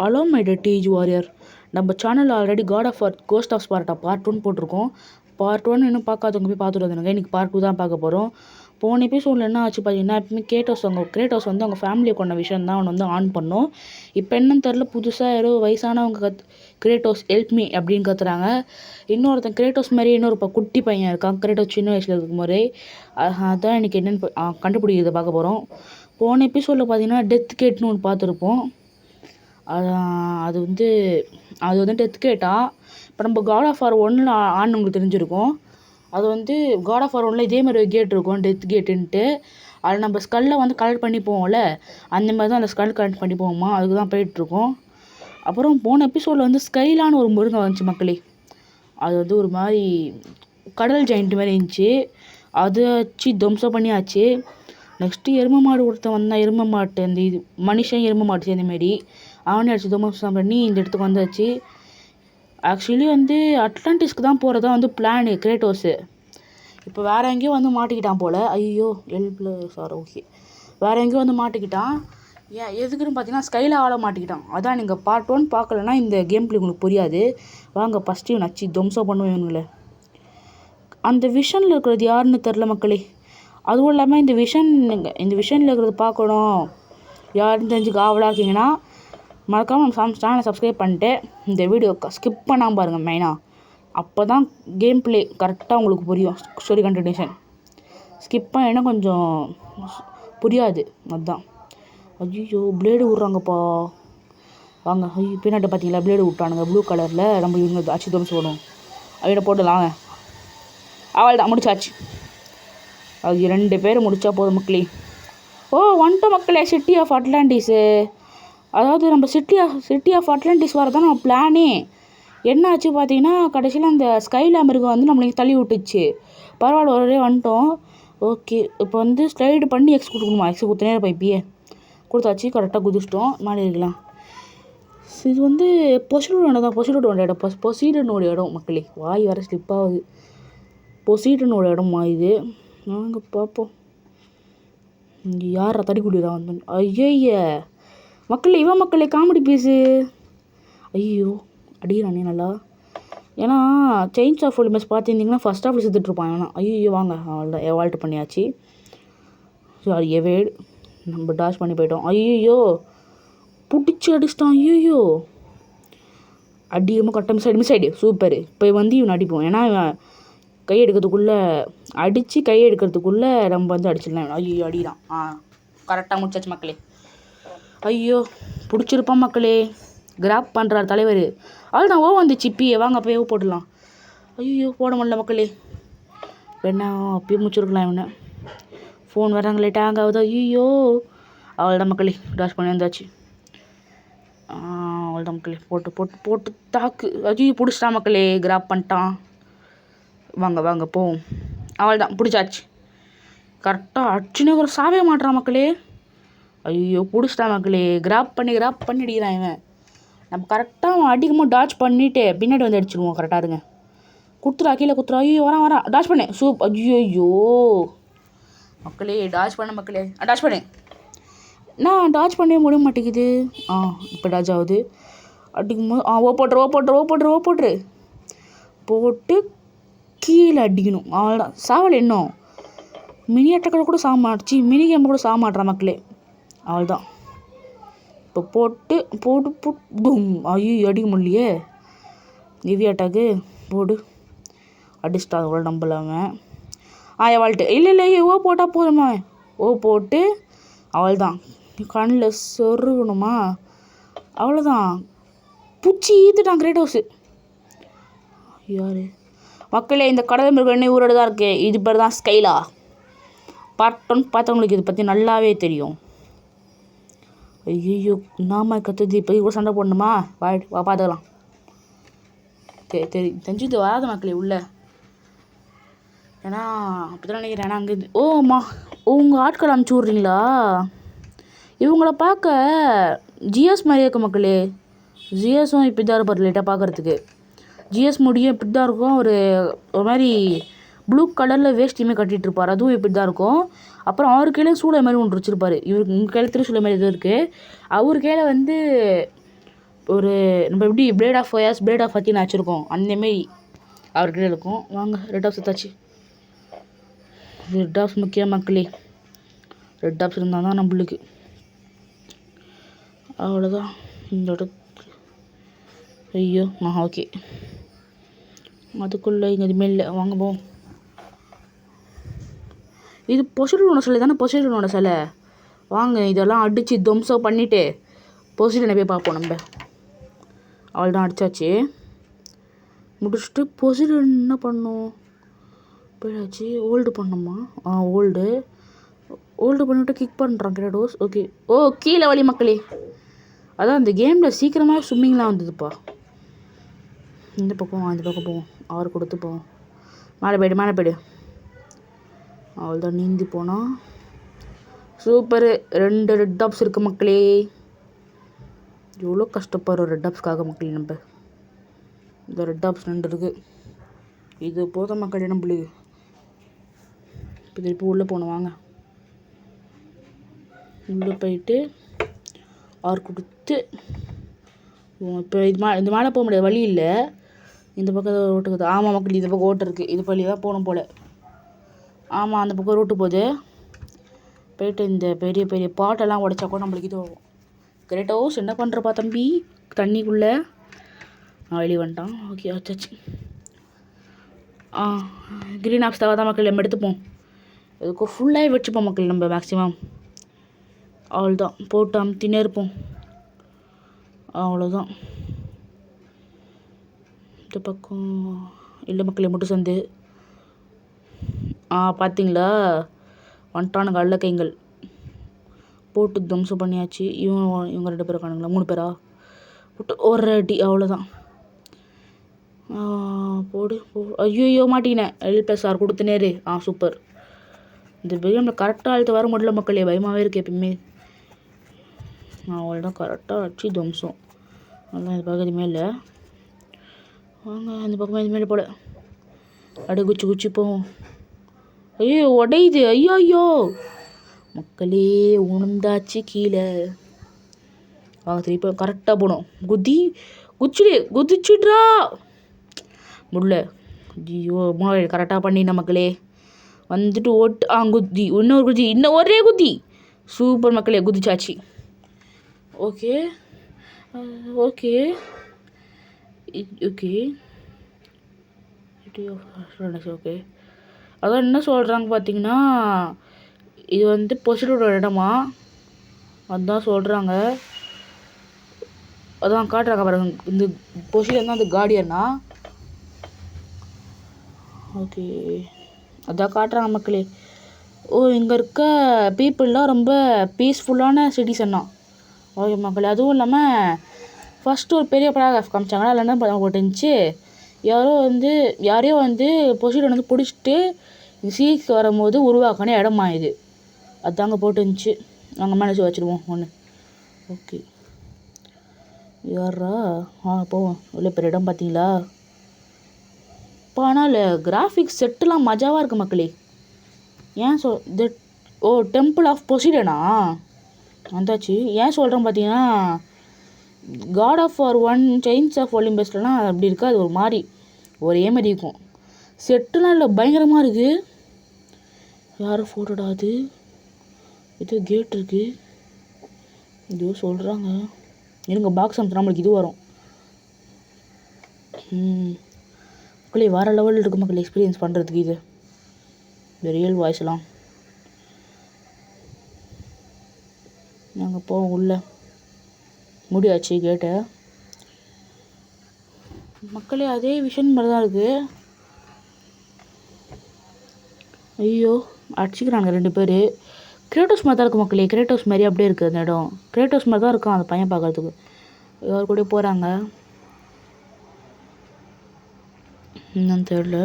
Hello my டீஜ் warrior. நம்ம channel already God of War Ghost of Sparta part 1 போட்டிருக்கோம். Part 1 இன்னும் பார்க்காதவங்க போய் பார்த்துட்டு வந்துடுங்க. இன்றைக்கி பார்ட் 2 தான் பார்க்க போகிறோம். போன எபிசோடில் என்ன ஆச்சு பார்த்தீங்கன்னா, எப்பவுமே கிரேட்டோஸ் வந்து அவங்க ஃபேமிலியை கொண்ட விஷயம் தான் அவனை வந்து ஆன் பண்ணோம். இப்போ என்னன்னு தெரில, புதுசாக யாரோ வயசானவங்க கிரேட்டோஸ் ஹெல்ப் மீ அப்படின்னு கத்துறாங்க. இன்னொருத்தன் கிரேட்டோஸ் மாதிரியே இன்னொரு குட்டி பையன் இருக்கான், கிரேட்டோஸ் சின்ன வயசில் இருக்கும் போதே. அதான் இன்றைக்கி என்னென்னு கண்டுபிடிக்கிறத பார்க்க போகிறோம். போன எபிசோடில் பார்த்தீங்கன்னா டெத் கேட்னு ஒன்று பார்த்துருப்போம். அது வந்து டெத் கேட்டா. இப்போ நம்ம காட் ஆஃப் வார் 1 ஆனவங்களுக்கு தெரிஞ்சிருக்கும். அது வந்து காட் ஆஃப் வார் 1 இதே மாதிரி ஒரு கேட் இருக்கும், டெத் கேட்டுன்ட்டு. அது நம்ம ஸ்கல்லை வந்து கலெக்ட் பண்ணி போவோம்ல, அந்த மாதிரி தான் அந்த ஸ்கல் கலெக்ட் பண்ணி போவோமா, அதுக்கு தான் போயிட்டுருக்கோம். அப்புறம் போன எபிசோடில் வந்து ஸ்கைலான ஒரு முருங்கை வந்துச்சு மக்களே. அது வந்து ஒரு மாதிரி கடல் ஜெயிண்ட் மாதிரி இருந்துச்சு. அதை வச்சு துவம்சம் பண்ணியாச்சு. நெக்ஸ்ட்டு எருமை மாடு ஒருத்தன் வந்தான், எருமை மாட்டு அந்த இது மனுஷன் எருமை மாட்டு சேர்ந்தமாரி அவனே அடிச்சு துவம்சம் பண்ணி இந்த இடத்துக்கு வந்தாச்சு. ஆக்சுவலி வந்து அட்லாண்டிஸ்க்கு தான் போகிறதா வந்து பிளானு கிரேட்டோஸு. இப்போ வேறு எங்கேயோ வந்து மாட்டிக்கிட்டான் போல். ஐயோ ஓகே, வேறு எங்கேயோ வந்து மாட்டிக்கிட்டான். ஏன் எதுக்குன்னு பார்த்தீங்கன்னா ஸ்கைல ஆள மாட்டிக்கிட்டான். அதான் நீங்கள் பார்ட் 1 பார்க்கலன்னா இந்த கேம் பிளே உங்களுக்கு புரியாது. வாங்க ஃபஸ்ட்டு இவன் நச்சு துவம்சம் பண்ணுவேன் இவனுங்களே. அந்த விஷனில் இருக்கிறது யாருன்னு தெரில மக்களே. அதுவும் இல்லாமல் இந்த விஷனில் இருக்கிறது பார்க்கணும் யாருன்னு தெரிஞ்சுக்க ஆவலாக்கிங்கன்னா மறக்காமல் நம்ம சேனலை சப்ஸ்கிரைப் பண்ணிட்டு இந்த வீடியோ ஸ்கிப் பண்ணாமல் பாருங்கள் மெயினாக. அப்போ தான் கேம் பிளே கரெக்டாக உங்களுக்கு புரியும். ஸ்டோரி கண்டினியூஷன் ஸ்கிப் பண்ணினா கொஞ்சம் புரியாது. அதுதான். ஐயோ பிளேடு விட்றாங்கப்பா. வாங்க. ஐயோ பின்னாடி பார்த்தீங்களா பிளேடு விட்டானுங்க ப்ளூ கலரில். நம்ம இவங்க அச்சு தோம்ஸ் போடும் அவனை போட்டுடலாங்க. அவள் தான் முடிச்சாச்சு. அது 2 பேர் முடித்தா போதும் மக்களே. வந்துட்டோம் மக்களே, சிட்டி ஆஃப் அட்லாண்டிஸு. அதாவது நம்ம சிட்டி ஆஃப் அட்லாண்டிஸ் வரதான் நம்ம பிளானே. என்ன ஆச்சு பார்த்தீங்கன்னா, கடைசியில் அந்த ஸ்கைலா மிருகம் வந்து நம்மளுக்கு தள்ளி விட்டுச்சு. பரவாயில்ல, ஒரே வந்துட்டோம். ஓகே, இப்போ வந்து ஸ்லைடு பண்ணி எக்ஸ் கொடுக்கணுமா? எக்ஸ் கொடுத்த நேரம் பைப்பியே கொடுத்தாச்சு. கரெக்டாக குதிச்சிட்டோம். மாடி இருக்கலாம். இது வந்து பொசைடனோட இடம் மக்களே. வாய் வர ஸ்லிப் ஆகுது. பொசைடனோட இடமா இது? நாங்கள் பார்ப்போம். இங்கே யாரா தடி குடிடா வந்து? ஐய மக்களே, இவன் மக்களே காமெடி பீஸு. ஐயோ அடிக்கிறானே நல்லா. ஏன்னா செயின்ஸ் ஆஃப் ஒலிம்பஸ் பார்த்துருந்தீங்கன்னா ஃபஸ்ட் ஹாஃபில் செத்துட்ருப்பான். ஏன்னா ஐயோ வாங்க, அவள்தான் எவால்ட்டு பண்ணியாச்சு. சாரி எவேடு. நம்ம டாஷ் பண்ணி போயிட்டோம். ஐயோ பிடிச்சி அடிச்சிட்டான். ஐயோ அடிக்கமாக கட்ட மிஸ் ஆகிடு. சூப்பர். இப்போ வந்து இவன் அடிப்போம். ஏன்னா இவன் கை எடுக்கிறதுக்குள்ளே நம்ம வந்து அடிச்சிடலாம். ஐயோ அடிதான். கரெக்டாக முடிச்சாச்சு மக்களே. ஐயோ பிடிச்சிருப்பான் மக்களே. கிராப் பண்ணுறார் தலைவர். அவள் தான் வந்துச்சு. இப்பயே வாங்க அப்போயே போட்டுடலாம். ஐயோ போட முடியல மக்களே. வேணா அப்பயே முடிச்சிருக்கலாம் இவனை. ஃபோன் வராங்க லேட்டாக ஹேங் ஆகுது. ஐயோ அவள் தான் மக்களே டாஷ் பண்ணி வந்தாச்சு. அவள் தான் மக்களே. போட்டு தாக்கு. ஐயோ பிடிச்சிட்டான் மக்களே. கிராப் பண்ணிட்டான். வாங்க போவோம். அவள் தான் பிடிச்சாச்சு. கரெக்டாக அடிச்சுன்னு ஒரு சாவே மாட்டுறான் மக்களே. ஐயோ பிடிச்சிட்டான் மக்களே. கிராப் பண்ணி அடிக்கிறான் இவன். நம்ம கரெக்டாக அவன் அடிக்கும்போது டாச் பண்ணிவிட்டு பின்னாடி வந்து அடிச்சிடுவோம். கரெக்டாக இருங்க. குத்துறா கீழே குத்துறா. ஐயோ வரான் டாச் பண்ணேன். ஐயோ மக்களே டாச் பண்ண மக்களே. டாச் பண்ணேன். நான் டாச் பண்ணவே முடிய மாட்டேங்குது. இப்போ டாச் ஆகுது. அடிக்கும்போது ஓ போட்டு கீழே அடிக்கணும். அவ்வளோதான். சாவல் இன்னும் மினி அட்டக்கில் கூட மினி கேம் கூட சாக மாட்டுறான் மக்களே. அவள்தான். இப்போ போட்டு ஐயோ அடிக்க முடியலையே. ஹெவி அட்டாக்கு போடு அடிச்சிட்டா. அவ்வளோ நம்பலாமல் வாழ்ட்டு. இல்லை போட்டால் போதுமா? போட்டு அவள்தான் கண்ணில் சொருகணுமா? அவ்வளோதான். பூச்சி ஈத்துட்டான் கிரேட்டோஸு. யார் மக்களே? இந்த கடல் மிருகம் ஊரோடு தான் இருக்குது. இது பேர் தான் ஸ்கைலா. பார்ட் 1 பார்த்தவங்களுக்கு இதை பற்றி நல்லாவே தெரியும். ஐயோ நாம கற்றுது. இப்போ கூட சண்டை போடணுமா? வா பார்த்துக்கலாம். தெரிஞ்சது வராத மக்களே உள்ள. ஏன்னா அப்படி தான் நினைக்கிறேன். ஏன்னா அங்கே உங்கள் ஆட்கள் அனுப்பிச்சி விட்றீங்களா? இவங்கள பார்க்க ஜிஎஸ் மாதிரியே இருக்கு மக்களே. ஜிஎஸும் இப்படி தான் இருப்பார் லேட்டாக பார்க்குறதுக்கு. ஜிஎஸ் முடியும் இப்படி தான் இருக்கும். ஒரு மாதிரி ப்ளூ கலரில் வேஷ்டியுமே கட்டிகிட்டு இருப்பார். அதுவும் இப்படி தான் இருக்கும். அப்புறம் அவர் கையில் சூளை மாதிரி ஒன்று வச்சுருப்பார். இவருக்கு உங்கள் கையில் திருசூளை மாதிரி எதுவும் இருக்குது. அவர் கையில் வந்து ஒரு நம்ம எப்படி blade of fires blade of அத்தின்னு வச்சுருக்கோம் அந்தமாரி அவர்கிட்ட இருக்கும். வாங்க ரெட் ஆஃப் சுத்தாச்சு. ரெட் ஆஃப் முக்கிய மக்களே. ரெட் ஆஃப்ஸ் இருந்தால் தான் நம்மளுக்கு. அவ்வளோதான் இந்த இடத்துக்கு. ஐயோ ஓகே. அதுக்குள்ளே இங்கே எதுவுமே இல்லை. வாங்க போவோம். இது பொசிடனோட சிலை தானே? பொசிடனோட சிலை. வாங்க இதெல்லாம் அடித்து துவம்சம் பண்ணிவிட்டு பொசிடனை போய் பார்ப்போம் நம்ம. அவள்தான் அடித்தாச்சு. முடிச்சுட்டு பொசிடன் என்ன பண்ணோம்? போயாச்சு. ஓல்டு பண்ணோமா? ஓல்டு பண்ணிவிட்டு கிக் பண்ணுறான் கிரேடோஸ். ஓகே. கீழே வழி மக்களே. அதான் அந்த கேமில் சீக்கிரமாக ஸ்விம்மிங்லாம் வந்ததுப்பா. இந்த பக்கம் போவோம். அவர் கொடுத்து போவோம். மேலே போய்டு. அவள் தான் நீந்தி போனால் சூப்பரு. 2 ரெட் டாப்ஸ் இருக்குது மக்களே. எவ்வளோ கஷ்டப்படுறோம் ரெட் டாப்ஸ்க்காக மக்களே. நம்ம இந்த ரெட் டாப்ஸ் 2 இருக்குது. இது போதும் மக்களே நம்மளுக்கு. இப்போ திருப்பி உள்ளே போகணும். வாங்க உள்ளே போயிட்டு ஆர் கொடுத்து இப்போ இந்த மேலே போக முடியாது, வழி இல்லை. இந்த பக்கம் ரோட்டுக்குது. ஆமாம் மக்கள், இந்த பக்கம் ஓட்டு இருக்குது. இது பள்ளி தான் போகணும் போல். ஆமாம் அந்த பக்கம் ரோட்டு போகுது. போயிட்டு இந்த பெரிய பெரிய பாட்டெல்லாம் உடைச்சா கூட நம்மளுக்கு இது ஆகும். கிரேட்டோஸ் என்ன பண்ணுறப்பா தம்பி தண்ணிக்குள்ளே? வெளியே வந்துட்டான். ஓகே வச்சாச்சு. க்ரீன் ஆப்ஸ் தவா தான் மக்கள் நம்ம எடுத்துப்போம். இதுக்கு ஃபுல்லாகவே வச்சுப்போம் மக்கள் நம்ம மேக்ஸிமம். அவ்வளோதான் போட்டு அமுத்தினே இருப்போம். அவ்வளோதான். இந்த பக்கம் இல்லை மக்களே மட்டும் சந்து. பார்த்தீங்களா வந்துட்டானுங்க அல்ல கைங்கள். போட்டு துவம்சம் பண்ணியாச்சு. இவங்க 2 பேர் காணுங்களா? 3 பேரா? போட்டு ஒரு அடி. அவ்வளோதான். போடு. ஐயோ மாட்டிக்கினேன். LPSR கொடுத்துனேரு. சூப்பர். இந்த கேமில் கரெக்டாக அழுத்து வர முடியல மக்களே. பயமாகவே இருக்குது எப்பயுமே. அவ்வளோதான் கரெக்டாக அடிச்சு துவம்சம். அவ்வளோதான். இந்த பக்கம் எதுவுமே இல்லை. வாங்க இந்த பக்கமாக எதுவுமே போல. அப்படியே குச்சி போவோம். ஐயோ உடையுது. ஐயோ மக்களே உணர்ந்தாச்சு கீழே. வாங்க திருப்பி கரெக்டாக போகணும். குதிச்சுட்ரா முடியல. ஐயோ கரெக்டாக பண்ணின மக்களே. வந்துட்டு குத்தி இன்னொரு குதி, இன்னும் ஒரே குதி. சூப்பர் மக்களே குதிச்சாச்சு. Okay okay okay okay. அதான் என்ன சொல்கிறாங்க பார்த்தீங்கன்னா, இது பொசிடோட இடமா அதுதான் சொல்கிறாங்க. அதான் காட்டுறாங்க பாருங்க. இந்த பொசிடன் தான் அந்த கார்டியனா. ஓகே அதான் காட்டுறாங்க மக்களே. இங்கே இருக்க பீப்புளெலாம் ரொம்ப பீஸ்ஃபுல்லான சிட்டிசன்னா. ஓகே மக்களே. அதுவும் இல்லாமல் ஃபஸ்ட்டு ஒரு பெரிய பேராகிராஃப் காமிச்சாங்கன்னா அதில் என்ன போட்டுருந்துச்சு, யாரையோ பொசிடன் பிடிச்சிட்டு சீக்கு வரும்போது உருவாக்கின இடமா இது. அதுதாங்க போட்டுருந்துச்சு. நாங்கள் மேனேஜ் வச்சுருவோம் ஒன்று. ஓகே யாரா போவோம். இவ்வளோ பெரிய இடம் பார்த்தீங்களா? இப்போ ஆனால் கிராஃபிக்ஸ் செட்டுலாம் மஜாவாக இருக்குது மக்களே. ஏன் டெம்பிள் ஆஃப் பொசிடனா வந்தாச்சு. ஏன் சொல்கிறேன் பார்த்தீங்கன்னா, God of War 1 chains of ஒலிம்பஸ்லாம் அப்படி இருக்காது. ஒரு மாதிரி ஒரே மாதிரி இருக்கும். செட்டுலாம் இல்லை பயங்கரமாக இருக்குது. யாரும் ஃபோட்டோடா அது? இது கேட் இருக்குது. இதோ சொல்கிறாங்க. இருங்க பாக்ஸ் அமுத்து நம்மளுக்கு இது வரும். மக்களே வேறு லெவலில் இருக்குது மக்கள் எக்ஸ்பீரியன்ஸ் பண்ணுறதுக்கு. இது இந்த ரியல் வாய்ஸ்லாம். நாங்கள் போவோம் உள்ளே. முடியாச்சு கேட்டை. மக்களே அதே விஷயம் மாதிரி தான் இருக்குது. ஐயோ அடிச்சுக்கிறாங்க 2 பேர். கிரேட்டோஸ் மாதிரி தான் இருக்குது மக்களே. கிரேட்டோஸ் மாதிரி அப்படியே இருக்குது அந்த இடம். கிரேட்டோஸ் மாதிரி தான் இருக்கும் அந்த பையன் பார்க்குறதுக்கு. யார் கூட போகிறாங்க என்னன்னு தெரியல.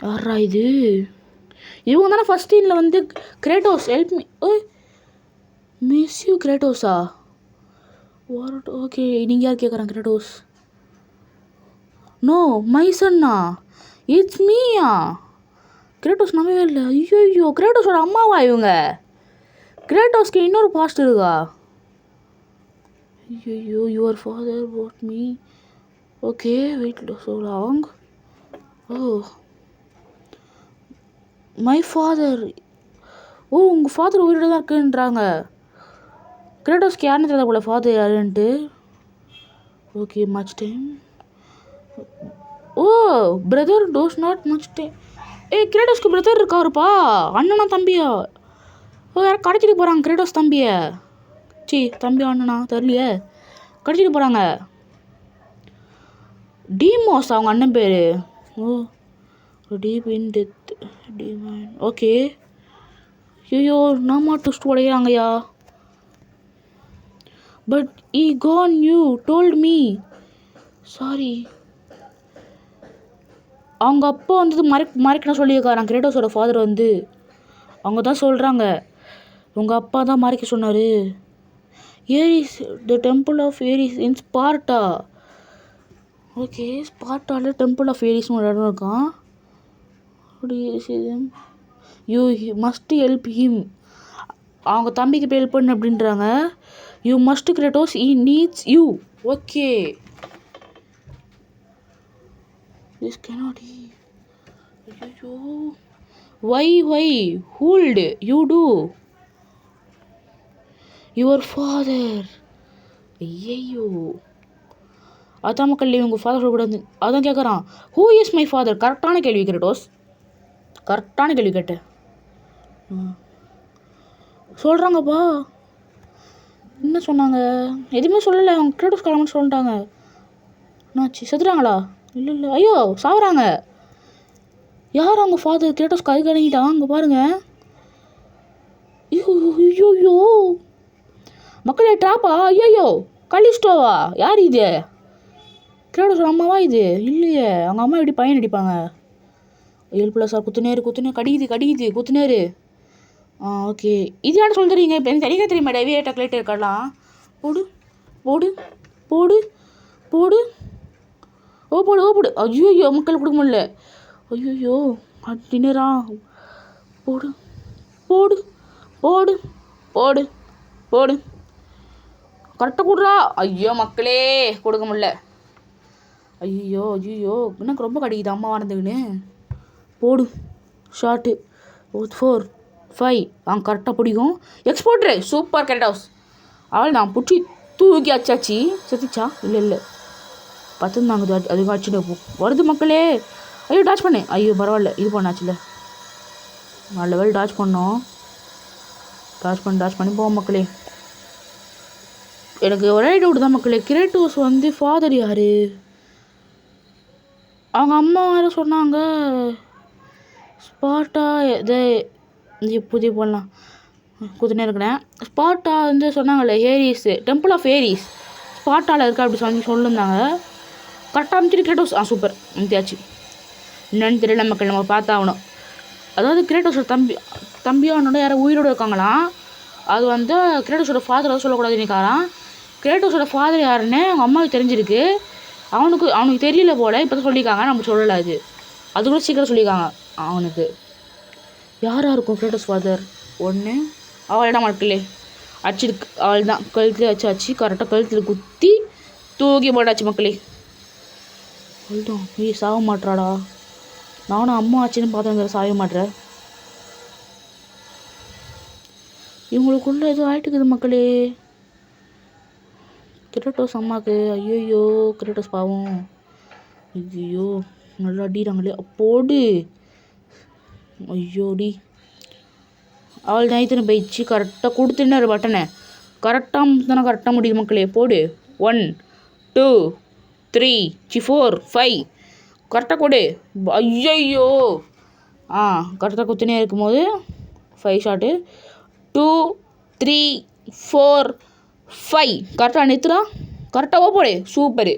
யாரா இது? இவங்க தானே ஃபஸ்ட் சீனில் Kratos help me. Miss you கிரேட்டோஸா? ஓகே நீங்கள் யார் கேட்குறாங்க? கிரேட்டோஸ் நோ மை சன்னா இட்ஸ் மீயா. கிரேட்டோஸ் நம்பவே இல்லை. ஐயோ கிரேட்டோஸோட அம்மாவா இவங்க? கிரேட்டோஸ்க்கு இன்னொரு பாஸ்ட் இருக்கா? ஐயோ, your father what me. Okay, wait so long. ஓ, மை ஃபாதர். ஓ, உங்கள் ஃபாதர் உயிரோட தான் இருக்குன்றாங்க. கிரேட்டோஸ்க்கு யாருன்னு தெரியல போல ஃபாதர் யாருன்ட்டு. Okay, much time. ஓ, brother does not much time. கிரேட்டோஸ்க்கு பிரதர் இருக்காருப்பா. அண்ணனா தம்பியா? ஓ, யாரும் கடத்திட்டு போகிறாங்க கிரேட்டோஸ் தம்பியை. தம்பி அண்ணனா தெரியலையே. கடத்திட்டு போகிறாங்க. டீமோஸ் அவங்க அண்ணன் பேர். ஓ, deep in death domain. Okay. ஐயோ, நாமா ட்விஸ்ட் உடையாங்கய்யா. But he can you told me. Sorry. அவங்க அப்பா வந்தது மறைக்கணும் சொல்லியிருக்காரான் கிரேட்டோஸோட ஃபாதர் வந்து. அவங்க தான் சொல்கிறாங்க உங்கள் அப்பா தான் மறைக்க சொன்னார். Ares, the temple of Ares in Sparta. Okay, ஸ்பார்ட்டாவில் டெம்பிள் ஆஃப் ஏரிஸ்னு ஒரு இடம் இருக்கான். You must help him. அவங்க தம்பிக்கு போய் ஹெல்ப் பண்ணு அப்படின்றாங்க. You must Kratos he needs you. Okay. This cannot be. ஐயோ, why would you do your father. ஐயோ, அதான் மக்கள் உங்கள் ஃபாதர் சொல்லக்கூடாது. அதான் கேட்குறான், ஹூ இஸ் மை ஃபாதர். கரெக்டான கேள்வி கிரேட்டோஸ், கரெக்டான கேள்வி கேட்டேன். சொல்கிறாங்கப்பா. என்ன சொன்னாங்க? எதுவுமே சொல்லலை. அவங்க கிரேட்டோஸ் கிளம்புன்னு சொல்லிட்டாங்க. என்னாச்சு, செத்துறாங்களா? இல்லை. ஐயோ, சாவுறாங்க. யார் அவங்க ஃபாதர்? கிரேட்டோஸ் கை கலங்கிட்டான். அங்கே பாருங்க. ஐயோ மக்களே, ட்ராப்பா? ஐயோ, கலிஸ்டோவா? யார் இது? கிரேட்டோஸ் அம்மாவா இது? இல்லையே, அவங்க அம்மா எப்படி பையன் அடிப்பாங்க? ஏழு சார் குத்துனேரு கடிக்குது குத்துனேரு. ஓகே, இது யாரும் சொல்லி தரீங்க? இப்போ எனக்கு தெரிய தெரியுமா? டேவி டக்லேட் இருக்கலாம். போடு போடு போடு போடு. போடு. ஐயோ, மக்கள் கொடுக்க முடியல. ஐயோ, டின்னரா? போடு போடு போடு போடு போடு. கரெக்டாக கொடுறா. ஐயோ மக்களே, கொடுக்க முடியல. ஐயோ எனக்கு ரொம்ப கடிக்குது அம்மா வாழ்ந்துக்குன்னு. போடு ஷார்ட்டு. 4 5. கரெக்டாக பிடிக்கும். எக்ஸ்போர்ட்ரு. Super Kratos. அவள் நான் பிடிச்சி தூக்கி அச்சாச்சு. செத்துச்சா? இல்லை பத்துந்தாங்க. அதுக்கு அச்சுட்டு வருது மக்களே. ஐயோ, டாச் பண்ணேன். ஐயோ பரவாயில்ல, இது பண்ணாச்சுல. நல்ல வேலை டாச் பண்ணோம். டாச் பண்ணி போவோம் மக்களே. எனக்கு ஒரே டவுட் தான் மக்களே, கிரேட்டோஸ் வந்து ஃபாதர் யார்? அவங்க அம்மா வேறு சொன்னாங்க ஸ்பார்ட்டா. புதிய போடலாம் குத்துனே இருக்கிறேன். ஸ்பார்ட்டா வந்து சொன்னாங்கல்ல, ஏரிஸ், டெம்பிள் ஆஃப் ஏரிஸ் ஸ்பார்ட்டாவில் இருக்கா அப்படி சொல்லியிருந்தாங்க. கரெக்டாக அமைச்சிட்டு கிரேட்டோஸ். சூப்பர், அமைத்தியாச்சு. என்னன்னு தெரியல மக்கள், நம்ம பார்த்தாகணும். அதாவது கிரேட்டோஸோட தம்பியோட யாரும் உயிரோடு இருக்காங்களாம். அது வந்து கிரேட்டோஸோட ஃபாதர் சொல்லக்கூடாது நினைக்காரான். கிரேட்டோஸோட ஃபாதர் யாருன்னு அவங்க அம்மாவுக்கு தெரிஞ்சிருக்கு. அவனுக்கு தெரியல போல். இப்போ தான் சொல்லியிருக்காங்க, நம்ம சொல்லலை. அது கூட சீக்கிரம் சொல்லியிருக்காங்க. அவனுக்கு யாராக இருக்கும் கிரேட்டோஸ் ஃபாதர்? ஒன்று அவளிடம் மக்களே அடிச்சிருக்கு. அவள் தான் கழுத்துல வச்சாச்சு. கரெக்டாக கழுத்தில் குத்தி தூக்கி போட்டாச்சு மக்களே. அவள்தான். சாக மாட்டாடா. நானும் அம்மா ஆச்சுன்னு பார்த்தேன், சாக மாட்டேறேன். இவங்களுக்குள்ள எதுவும் ஆயிட்டுக்குது மக்களே. கிரேட்டோஸ் அம்மாவுக்கு. ஐயோ, கிரேட்டோஸ் பாவம். ஐயோ, நல்லா அடிறாங்களே. போடு. ஐயோடி, அவள் நைத்தனை போயிடுச்சு. கரெக்டாக கொடுத்துன்னு பட்டனை கரெக்டாக முடியுது மக்களே. போடு. 1 2 3 4 5. கரெக்டாக கொடு. ஐயோ, கரெக்டாக குத்துனே இருக்கும்போது 5 ஷாட்டு. 2 3 4 5. கரெக்டாக நிறுத்துறா. கரெக்டாக போடு. சூப்பரு.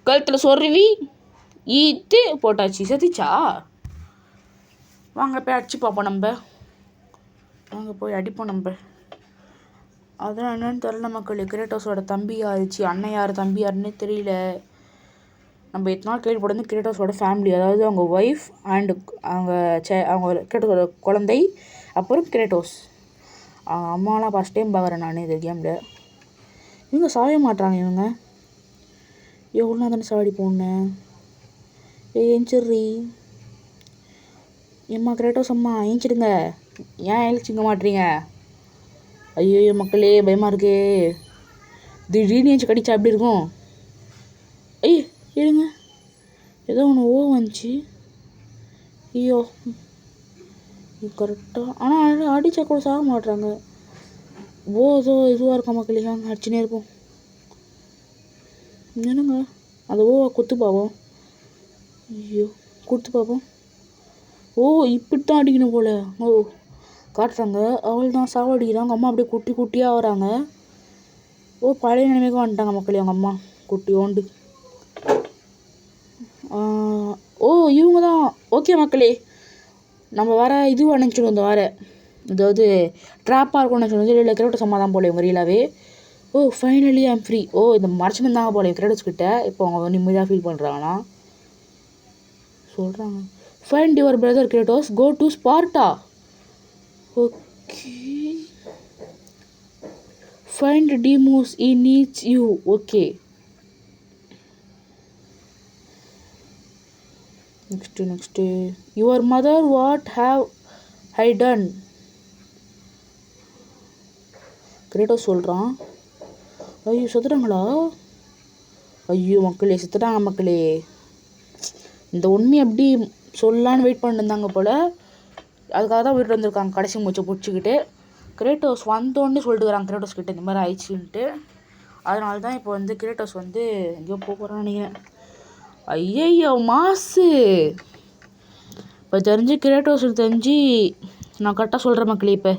கழுத்தில் சொருவி ஈத்து போட்டாச்சு. செத்துச்சா? வாங்க போய் அடிச்சு பார்ப்போம். வாங்க போய் அடிப்போம் நம்ம. அதெல்லாம் என்னென்னு தெரில மக்கள். கிரேட்டோஸோட தம்பி யாருச்சு, அண்ணன் யார், தம்பி யாருன்னு தெரியல. நம்ம எத்தனை நாள் கேள்விப்பட்டது கிரேட்டோஸோட ஃபேமிலி, அதாவது அவங்க ஒய்ஃப் அண்டு அவங்க கிரேட்டோஸோட குழந்தை, அப்புறம் கிரேட்டோஸ். அம்மாலாம் ஃபஸ்ட் டைம் பார்க்குறேன் நான் இது கேமில். இவங்க சாய மாட்டாங்க இவங்க. எவ்வளோ தானே சாடி போனேன். ஏஞ்சிட்றி எம்மா கிரேட்டோஸ் அம்மா ஏஞ்சிடுங்க. ஏன் எழுச்சிங்க மாட்டுறீங்க? ஐயோ மக்களே பயமாக இருக்கே. திடீர்னு ஏஞ்சி கடிச்சா எப்படி இருக்கும்? ஐயோ இருங்க, ஏதோ ஒன்று வந்துச்சு. ஐயோ கரெக்டாக. ஆனால் அடித்தா கூட சாக மாட்டுறாங்க. ஏதோ இதுவாக இருக்கா மக்களே. வாங்க அடிச்சுனே இருப்போம். என்னங்க அந்த குத்து பார்ப்போம். ஐயோ கொடுத்து பார்ப்போம். இப்படி தான் அடிக்கணும் போல். காட்டுறாங்க. அவள் தான் சாவடிக்கிறாங்க. அம்மா அப்படியே குட்டி குட்டியாக வராங்க. பழைய நிலைமைக்கு வந்துட்டாங்க மக்களே. அவங்க அம்மா குட்டி ஓண்டு. இவங்க தான். ஓகே மக்களே, நம்ம வேறு இதுவும் நினச்சிடும். இந்த வேறு அதாவது ட்ராப்பாக இருக்கும்னு நினச்சிடும். இல்லை கிரேட்டோஸ் அம்மா தான் போல இவங்க ரியலாகவே. Finally I'm free. இந்த மறைச்சுன்னு இருந்தாங்க போல கிரேட்டோஸ் கிட்ட. இப்போ அவங்க நிம்மதியாக ஃபீல் பண்ணுறாங்கன்னா சொல்கிறாங்க. Find your brother Kratos, go to Sparta. Okay. Find Deimos, he needs you. Okay. Next your mother, what have I done. Kratos சொல்கிறான். ஐயோ செத்துட்டாங்களா? ஐயோ மக்களே செத்துட்டாங்க மக்களே. இந்த உண்மையை எப்படி சொல்லலான்னு வெயிட் பண்ணிருந்தாங்க போல். அதுக்காக தான் வீட்டில் வந்துருக்காங்க கடைசி மூச்சை பிடிச்சிக்கிட்டு. கிரேட்டோஸ் வந்தோன்னு சொல்லிட்டுக்கிறாங்க கிரேட்டோஸ் கிட்ட இந்த மாதிரி ஆயிடுச்சுன்ட்டு. அதனால தான் இப்போ கிரேட்டோஸ் எங்கேயோ போகிறான்னு நினைக்கிறேன். ஐயோ மாசு. இப்போ தெரிஞ்சு கிரேட்டோஸ் தெரிஞ்சு நான் கரெக்டாக சொல்கிறேன் மக்களே. இப்போ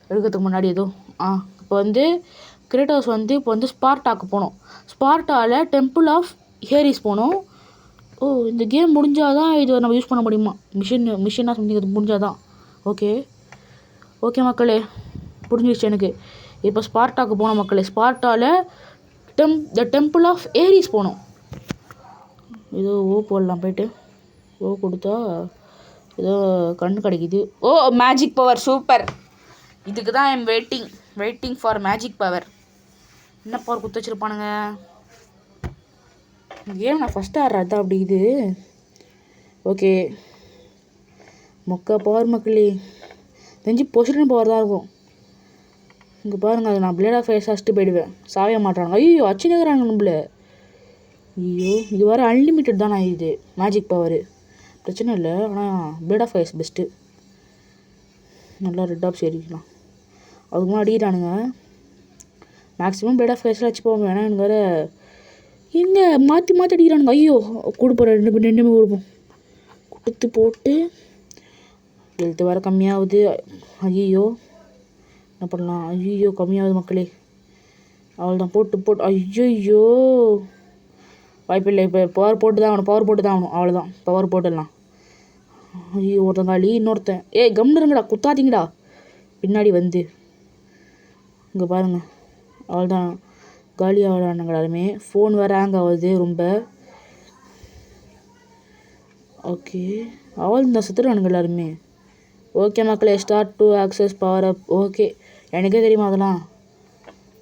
எடுக்கிறதுக்கு முன்னாடி இப்போ கிரேட்டோஸ் இப்போ ஸ்பார்ட்டாக்கு போகணும். ஸ்பார்ட்டாவில் டெம்பிள் ஆஃப் ஹேரிஸ் போகணும். இந்த கேம் முடிஞ்சாதான் இது நம்ம யூஸ் பண்ண முடியுமா? மிஷினாக சம்திங் இது முடிஞ்சாதான். ஓகே மக்களே, புரிஞ்சிடுச்சு எனக்கு. இப்போ ஸ்பார்ட்டாக்கு போகணும் மக்களே. ஸ்பார்ட்டாவில் த டெம்பிள் ஆஃப் ஏரிஸ் போகணும். ஏதோ போடலாம் போய்ட்டு. கொடுத்தா ஏதோ கண்ணு கிடைக்குது. Magic power super. இதுக்கு தான் I'm waiting for magic power. என்ன பவர் குத்து வச்சுருப்பானுங்க. கேம் நான் ஃபஸ்ட்டு ஆடுறது அப்படி இது. ஓகே மொக்க பவர் மக்களே. தெரிஞ்சு பொசிஷன் பவர் தான் இருக்கும். இங்கே பாருங்கள், அது நான் பிளேட் ஆஃப் ஃபயர் அடிச்சுட்டு போயிடுவேன். சாய மாட்டாங்க. ஐயோ அச்சுனுக்கிறாங்க நம்மள. ஐயோ இது வேறு அன்லிமிட்டட் தான். இது மேஜிக் பவர் பிரச்சனை இல்லை. ஆனால் பிளேட் ஆஃப் ஃபயர்ஸ் பெஸ்ட்டு. நல்லா ரெட் ஆஃப் சரிக்கலாம். அதுக்கு முன்னாடி அடிக்கிறானுங்க. மேக்ஸிமம் பிளேட் ஆஃப் ஃபயர்ஸில் வச்சு போவோம். ஏன்னா எனக்கு வேறு எங்கே மாற்றி அடிக்கிறானுங்க. ஐயோ கொடுப்போம். ரெண்டுமே கொடுப்போம். கொடுத்து போட்டு ஹெல்த்து வேறு கம்மியாகுது. ஐயோ என்ன பண்ணலாம்? ஐயோ கம்மியாகுது மக்களே. அவள் தான் போட்டு ஐயோ வாய்ப்பில்லை. இப்போ பவர் போட்டு தான் ஆகணும். அவ்வளோதான் பவர் போட்டுடலாம். ஐயோ ஒருத்தங்காளி இன்னொருத்தன். கம்னுருங்கடா, குத்தாதீங்கடா. பின்னாடி இங்கே பாருங்கள். அவள்தான் காலி ஆகிறானுங்க எல்லாருமே. ஃபோன் வேறு ஹேங் ஆகுது ரொம்ப. ஓகே அவள் இந்த சுற்றுறானுங்க எல்லாருமே. ஓகே மக்களே, start to access power up. Okay எனக்கே தெரியுமா அதெல்லாம்.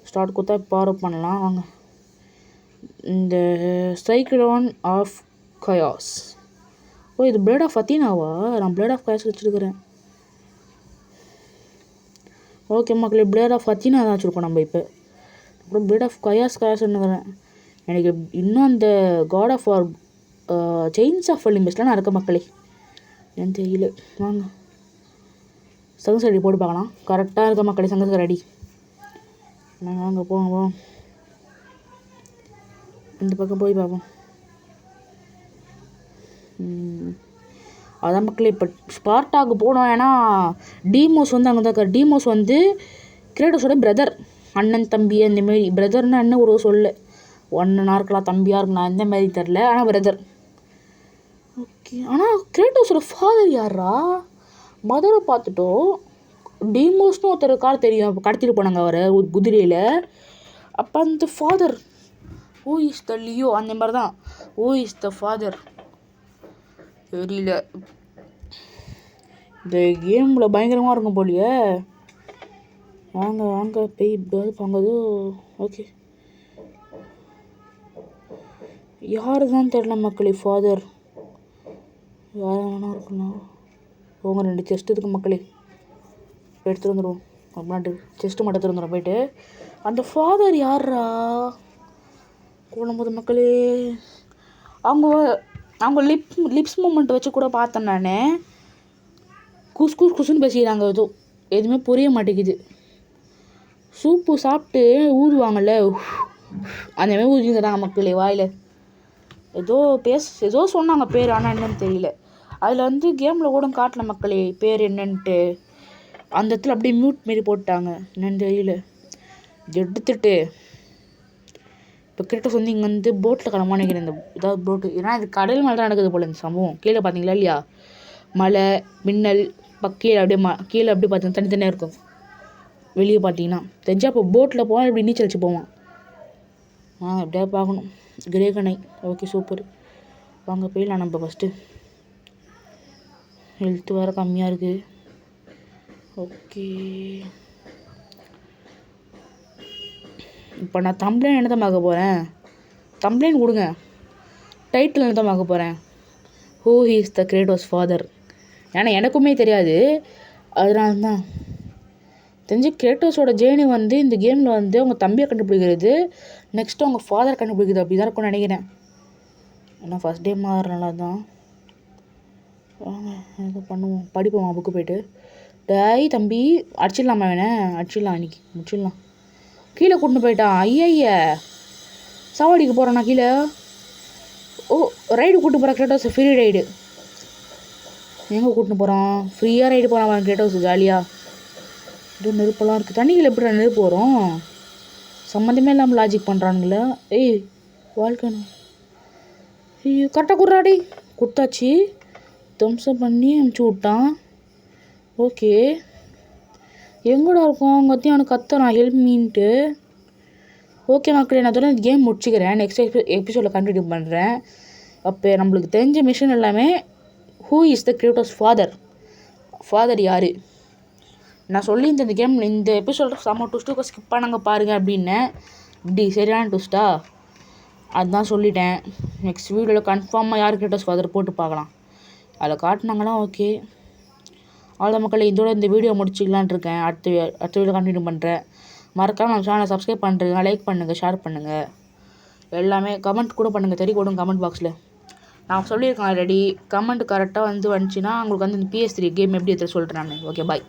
ஸ்டார்ட் கொடுத்தா பவர் அப் பண்ணலாம். வாங்க. இந்த சைக்ளோன் ஆஃப் கயாஸ். இது பிளேட் ஆஃப் அத்தீனாவா? நான் பிளேட் ஆஃப் கயாஸ் வச்சுருக்கிறேன். ஓகே மக்களே, பிளேட் ஆஃப் அத்தீனா தான் வச்சுருக்கோம் நம்ம. இப்போ அப்புறம் பிளேட் ஆஃப் கயாஸ்ன்னுக்கிறேன். எனக்கு இன்னும் அந்த God of War chains of ஒலிம்பஸ்லாம் நான் இருக்க மக்களே. ஏன்னு தெரியல. வாங்க சங்கஸ் ரெடி போட்டு பார்க்கலாம். கரெக்டாக இருக்க மக்களே. சங்கஸ் ரெடி. வாங்க போவோம். இந்த பக்கம் போய் பார்ப்போம். அதான் மக்களே இப்போ ஸ்பார்ட்டாக்கு போனோம். ஏன்னா டீமோஸ் அங்கே தான் இருக்கார். டீமோஸ் கிரேட்டோஸோட பிரதர். அண்ணன் தம்பி அந்தமாரி. பிரதர்னு அண்ணன் ஒரு சொல்ல. அண்ணனாக இருக்கலாம், தம்பியாக இருக்கலாம், அந்த மாதிரி தெரில. ஆனால் பிரதர். ஓகே ஆனால் கிரேட்டோஸோட ஃபாதர் யாரா? மதரை பார்த்துட்டோம். டீமோஸ்னு ஒருத்தர் கார் தெரியும். அப்போ கடத்திட்டு போனாங்க அவரை குதிரையில். அப்போ அந்த father who is the Leo அந்த மாதிரி தான். ஹூ இஸ் த ஃபாதர் தெரியல. இந்த கேமில் பயங்கரமாக இருக்கும் போலியே. வாங்க போய் வாங்கது. ஓகே யார் தான் தெரில மக்களே. ஃபாதர் யார் வேணா இருக்கலாம். போங்க 2 செஸ்ட் இருக்கு மக்களே, எடுத்துகிட்டு வந்துடுவோம். அப்படின்ட்டு செஸ்ட்டு மட்டும் எடுத்துகிட்டு வந்துடும் போயிட்டு. அந்த ஃபாதர் யாரா கூடும்போது மக்களே. அவங்க அவங்க லிப்ஸ் மூமெண்ட் வச்சு கூட பார்த்தேன் நான். குசுன்னு பேசிக்கிறாங்க. எதுவுமே புரிய மாட்டேங்குது. சூப்பு சாப்பிட்டு ஊதுவாங்கள்ல, அந்தமாதிரி ஊதிங்கிறாங்க மக்களே வாயில். ஏதோ சொன்னாங்க பேர், ஆனால் என்னன்னு தெரியல. அதில் கேமில் கூட காட்டல மக்களே பேர் என்னன்ட்டு. அந்த இடத்துல அப்படியே மியூட் மாரி போட்டாங்க, என்னன்னு தெரியல. எடுத்துட்டு இப்போ கிரேட்டோஸ் இங்கே போட்டில் கிளம்ப நினைக்கிறேன். இந்த ஏதாவது போட்டு, ஏன்னா இது கடல் மேலே தான் நடக்குது போல் இந்த சம்பவம். கீழே பார்த்தீங்களா இல்லையா, மலை மின்னல் கீழே அப்படியே பார்த்தீங்கன்னா தனித்தனியாக இருக்கும். வெளியே பார்த்தீங்கன்னா தெரிஞ்சா இப்போ போட்டில் போனால் இப்படி நீச்சல் வச்சு போவான். எப்படியா பார்க்கணும். கிரேகனை ஓகே சூப்பர். வாங்க போயிடலாம் நம்ம ஃபஸ்ட்டு. ஹெல்த்து வேறு கம்மியாக இருக்குது. ஓகே இப்போ நான் தம்ப்ளைன் என்ன தான் பார்க்க போகிறேன். தம்ப்ளைன் கொடுங்க. டைட்டில் என்ன தான் பார்க்க போகிறேன். Who is the Kratos father. ஏன்னா எனக்குமே தெரியாது. அதனால தான் தெரிஞ்சு கிரேட்டோஸோட ஜேர்னி இந்த கேமில் அவங்க தம்பியை கண்டுபிடிக்கிறது, நெக்ஸ்ட்டு அவங்க ஃபாதர் கண்டுபிடிக்கிறது, அப்படி தான் இருக்கும்னு நினைக்கிறேன். ஏன்னா ஃபஸ்ட் டே மாறுறனால தான். வாங்க எது பண்ணுவோம், படிப்போம் புக்கு போய்ட்டு. தம்பி அடிச்சிடலாமா வேணே, அடிச்சிடலாம் இன்னைக்கு முடிச்சிடலாம். கீழே கூட்டின்னு போயிட்டான். ஐய சாவடிக்கு போகிறானா கீழே. ஓ ரைடு கூப்பிட்டு போகிறான் கிரேட்டோஸ், ஃப்ரீ ரைடு. எங்கே கூட்டின்னு போகிறான், ஃப்ரீயாக ரைடு போகிறான் கிரேட்டோஸ் ஜாலியாக. இது நெருப்பெல்லாம் இருக்குது. தண்ணிகள் எப்படி நெருப்பு வரும், சம்மந்தமே இல்லாமல் லாஜிக் பண்ணுறானுங்களே. ஏய் வாழ்க்கணும். ஐயோ கரெக்டாக குடுறாடி. கொடுத்தாச்சு. தம்ஸ்அப் பண்ணி அனுப்பிச்சி விட்டான். ஓகே எங்கடா இருக்கும் அவங்க பற்றி அவனுக்கு கத்துறான் ஹெல்ப் மீன்ட்டு. ஓகே மக்களே, நான் தொடர்ந்து கேம் முடிச்சுக்கிறேன். நெக்ஸ்ட் எபிசோடில் கண்டினியூ பண்ணுறேன். அப்போ நம்மளுக்கு தெரிஞ்ச மிஷன் எல்லாமே who is the Kratos father யார் நான் சொல்லி இந்த கேம் இந்த எபிசோட செம்ம ட்விஸ்ட்டுக்கு ஸ்கிப் பண்ணாங்க பாருங்கள் அப்படின்னேன். இப்படி சரியான ட்விஸ்ட்டா அதுதான் சொல்லிட்டேன். நெக்ஸ்ட் வீடியோவில் கன்ஃபார்மாக யார் கிரேட்டோஸ் ஃபாதர் போட்டு பார்க்கலாம். அதில் காட்டினாங்கன்னா ஓகே. அவ்வளோ மக்களே, இதோட இந்த வீடியோ முடிச்சிக்கலான் இருக்கேன். அடுத்த வீடியோ கண்டினியூ பண்ணுறேன். மறக்காமல் நம்ம சேனலை சப்ஸ்கிரைப் பண்ணுறேங்க, லைக் பண்ணுங்கள், ஷேர் பண்ணுங்கள், எல்லாமே கமெண்ட் கூட பண்ணுங்கள். தெரிய கொடுங்க கமெண்ட் பாக்ஸில். நான் சொல்லியிருக்கேன் ஆல்ரெடி. கமெண்ட் கரெக்டாக வந்துச்சுன்னா உங்களுக்கு இந்த PS3 கேம் எப்படி எடுத்து சொல்கிறேன் நான். Okay bye.